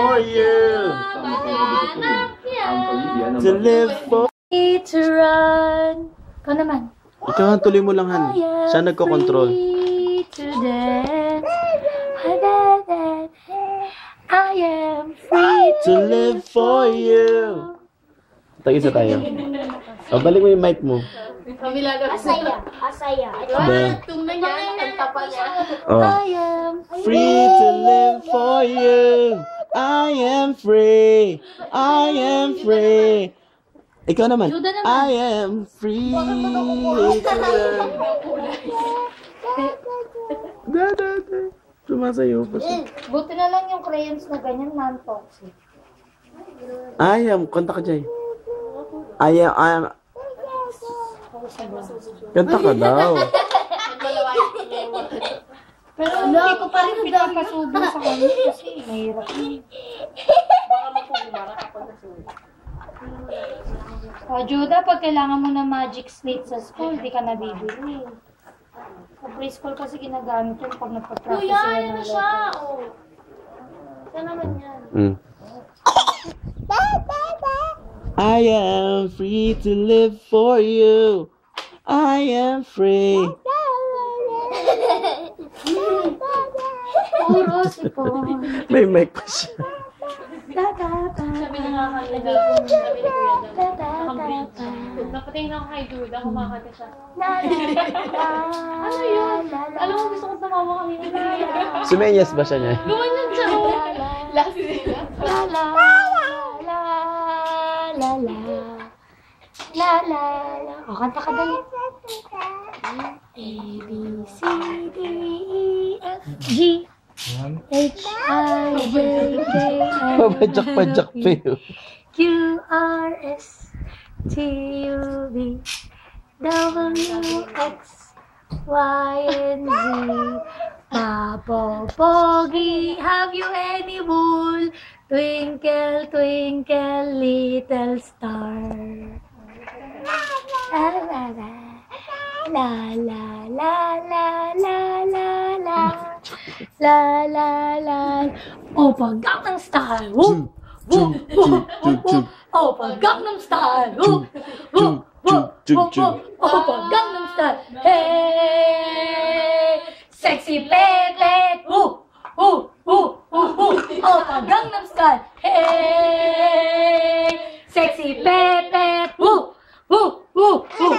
for you. To live for you. To run. Ikaw naman. Ikaw, tuloy mo lang, Han. Siya nagko-control. To dance. I am free To live for you. Tag-isa tayo. O, balik mo yung mic mo. Asaya. Asaya. Oh. I am Free to live for you. I am free. I am free. Ikaw naman. I am free. Sumasayo pa siya. Buti na lang yung crayons na ganyan, non-toxic. I am. Kanta ka, Jay. I am. Kanta ka daw. Pero hindi ko pa rin pinapasubo sa kanya kasi mahirap yun. O, Judah, pag kailangan mo ng magic slate sa school, di ka nabibili. Sa preschool kasi ginagamit yun pag nagpa-practice sila ng Ano siya? Oh. Saan naman yan? I am free to live for you. I am free. Puro sipon. May mic pa siya. Sabi na nga kanila. Sabi ni Kuya Nakabridge. Napatingin ako kay Judah. Kumakanta siya. Ano yun? Alam mo, gusto kong tumawa kanina. Sumenyas ba siya niya? Gumanyan siya. Last nila. La la la la la la la la. O, kanta ka dali. A, B, C, D, E, F, G, H, I, J, K, L, Pabajak-pajak pa yun. Q, R, S, T, U, V, W, X, Y, and Z. Papopogi, have you any wool? Twinkle, twinkle, little star. La la la la la la la la la la la la. Opa Gangnam Style. Woo woo woo woo. Opa Gangnam Style. Woo woo woo woo. Opa Gangnam Style. Hey, sexy Pepe. Woo woo woo woo. Opa Gangnam Style. Hey, sexy Pepe. Woo woo woo woo.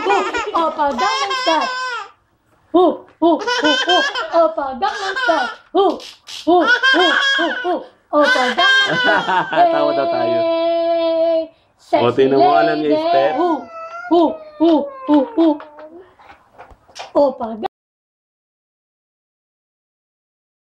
Opa Gangnam Style. Woo woo woo woo. Opa Gangnam Style. Woo woo woo woo. Opa Gangnam Style. Tawa daw tayo. Sexy O, tingnan mo, alam niya yung step. Woo woo woo woo woo. Opa